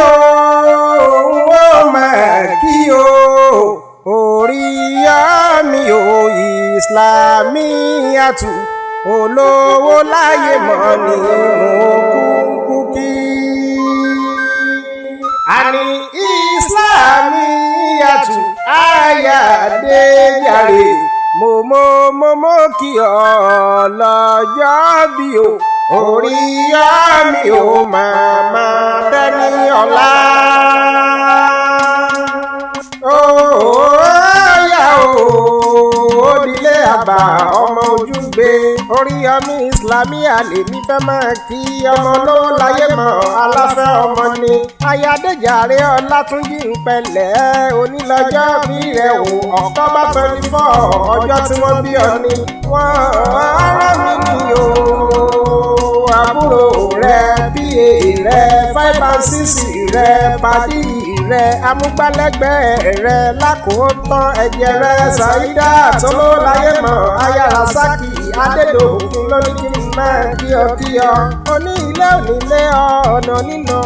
o ó máa kí o Oriyomi o Islamiat Olowolayemo ni mo kúkú kí. Àní Islamiat ayáde yàrá mo kí ọ lọ́jọ́ bí o Oriyomi o màmá tẹ́ni ọ̀la. Òdìlé àbá ọmọ Ojúgbé Oriyomi Islamiat lèmi fẹ́ máa kí ọmọ Olowolayemo aláfẹ́ ọmọ ni ayádéjàre Ọlátúnjí ń pẹ̀lẹ́ onílọ́jọ́ bí rẹ̀ o October 24 ọjọ́ tí wọ́n bí ọ ni wọ́n rán mi ní o àbúrò rẹ̀ bíi rẹ̀ 5 and 6 rẹ̀ pàdí rẹ̀ amúgbálẹ́gbẹ̀ẹ́ rẹ̀ lákòótán ẹ̀jẹ̀ rẹ̀ Saidat Olowolayemo ayárasaki adédọ̀kun lóní kí n máa kíọ oní ilé onílé ọ̀nà nínà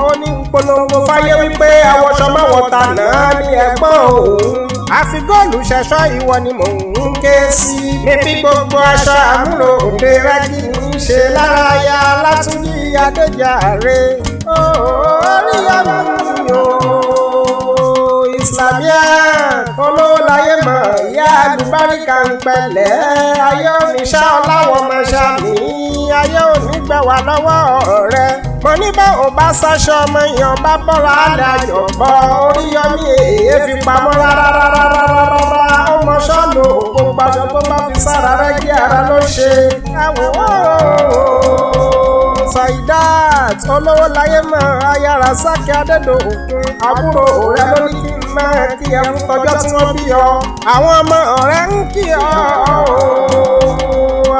oní polongo fáyé wípé àwọ̀ṣọ máwọ̀ta náà ní ẹ̀gbọ́n òun àfi góòlù ṣẹ̀ṣọ́ ìwọ ni mò ń ké sí níbi gbogbo aṣọ àmúlò òde rẹ́gí ní í ṣe lára ya Látúnjí Adéjàre Oriyomi o Islamiat Olowolayemo ìyá àlùbáríkà ń pẹ̀lẹ́ ayé oníṣà ọláwọ̀ máṣá mi ayé onígbẹ̀wà lọ́wọ́ rẹ̀ mo ní bá ò bá sáṣọ ọmọ èèyàn bá bọ́ra àlẹ́ àjọ̀bọ̀ Oriyomi èyí fi pamọ́ rárá ọmọ ṣọ́ọ̀lù gbogbo aṣọ tó bá fi sára rẹ̀ kí ara ló ṣe Saidat Olowolayemo ayárasaki adédọ̀kun àbúrò rẹ̀ ló ní kí n máa kí ẹ fún tọjọ́ tí wọ́n bí ọ àwọn ọmọ rẹ̀ ń kí ọ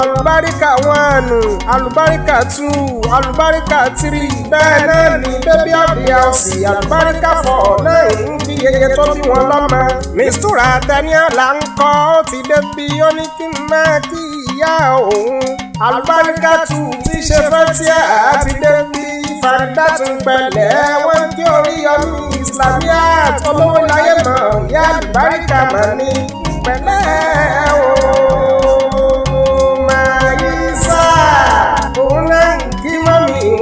alùbáríkà 1 alùbáríkà 2 alùbáríkà 3 bẹ́ẹ̀ náà ni bébí ọ̀dì àwòsì alùbáríkà 4 náà ń kí yeye tó bí wọn lọ́mọ mistura tẹ́niọ̀lá ń kọ́ ó ti débi ó ní kí n máa kí ìyá òun alùbáríkà 2 tí ṣe fẹ́ tí àti débi Faridatun pẹ̀lẹ́ wọ́n kí Oriyomi Islamiat Olowolayemo ìyá alùbáríkà mà ní pẹ̀lẹ́ o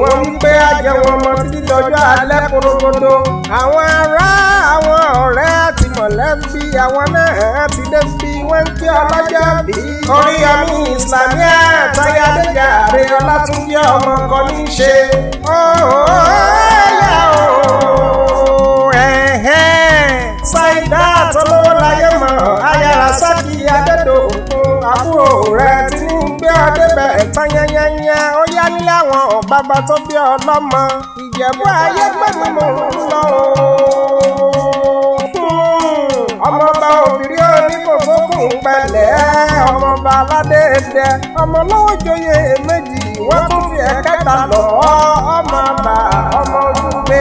wọ́n ń pé àjẹwọ̀n ọmọ títí dọjọ́ alẹ́ korogodo àwọn ará àwọn ọ̀rẹ́ àti mọ̀lẹ́bí àwọn náà ti dé bí wọ́n ń kí ọlọ́jọ́ bí Oriyomi Islamiat ayádéjàre Ọlátúnjí ọmọ kan ní í ṣe Saidat Olowolayemo ayárasaki adédọ̀kun àbúrò rẹ̀ ti ní gbé ọdẹ́bẹ̀ ẹ̀tàn yẹnyẹnyẹ ó yá nílé àwọn bàbá tó bí ọlọ́mọ Ìjẹ̀bú ayé gbẹ̀mí mò ń lọ ọmọọba obìnrin oníkòsókùn pẹ̀lẹ́ ọmọọba aládéédé ọmọ lọ́wọ́ joyè méjì wọ́n tún fi ẹ̀kẹta lọ ọmọọba ọmọ Ojúgbé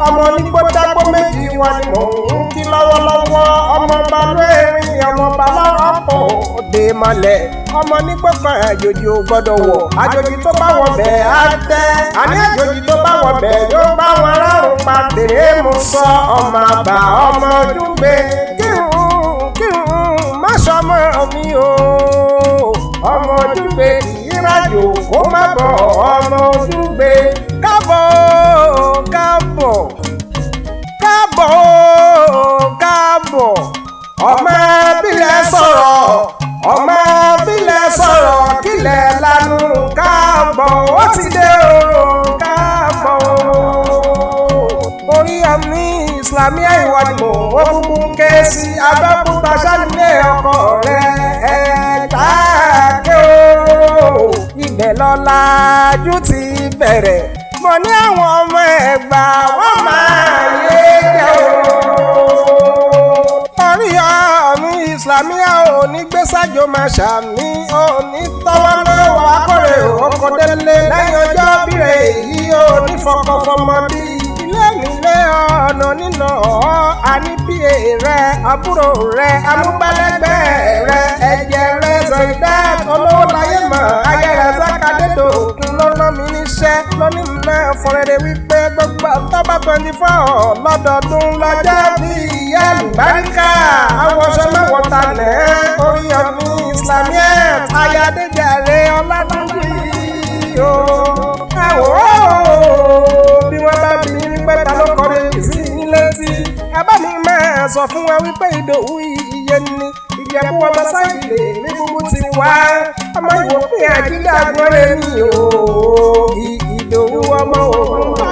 ọmọ onígbódágbó méjì wọn ni mò ń kí lọ́wọ́lọ́wọ́ ọmọọba lóerin ọmọọba lọ́rọ́pọ̀ òde mọ́lẹ̀ ọmọ nígbọ̀kan àjòjì ò gbọ́dọ̀ wọ̀ àjòjì tó bá wọ̀ bẹ́ẹ̀ á tẹ́ àní àjòjì tó bá wọ̀ bẹ́ẹ̀ yóò bá wọn rárùn pàdé mo sọ ọmọ àbá ọmọ Ojúgbé kírun má sọmọ mi o ọmọ Ojúgbé kì í rájò kó má bọ̀ ọmọ Ojúgbé káàbọ̀ ọmọ bílẹ̀ sọ̀rọ̀ kílẹ̀ lanu káàbọ̀ ó ti dé o káàbọ̀ Oriyomi Islamiat ìwà ni mò ń kúkú ké sí Abẹ́òkúta sálílé ọkọ rẹ̀ ẹ̀ẹ́dàgé o ibẹ̀ lọ́làjú ti bẹ̀rẹ̀ mo ní àwọn ọmọ Ẹ̀gbá wọ́n máa yé jẹ́ o Oriyomi Islamiat ò ní gbé sájò máa ṣàmì ò ní tọ́wọ́ lọ́wọ́ akọ̀rẹ́ òkò délé lẹ́yìn ọjọ́ bírè èyí ò ní fọkànfọmọ bí ilé nílé ọ̀nà nínà àní bíi rẹ̀ àbúrò rẹ̀ amúgbálẹ́gbẹ̀ẹ́ rẹ̀ ẹ̀jẹ̀ rẹ̀ Saidat Olowolayemo ayárasaki adédọ̀kun ló rán mi níṣẹ́ lónìí náà fún rere wípé gbogbo October 24 lọ́dọọdún lọ́jọ́ bí ìyá àlùbáríkà àwọ̀ṣọ mẹ́wọ̀n talẹ̀ Oriyomi Islamiat Ayadéjàre Ọlátúnjí o. Bí wọ́n bá bí wípé ta ló kọrin sí ní létí ẹ bá mi máa sọ fún wa wípé Ìdòwú iye ni Ìjẹ̀bú ọmọ sáyìlè ní gbogbo ti wá ọmọ Ìwòpin àjídàgbọ́n rẹ̀ ni o. Ìdòwú ọmọ ògùn bá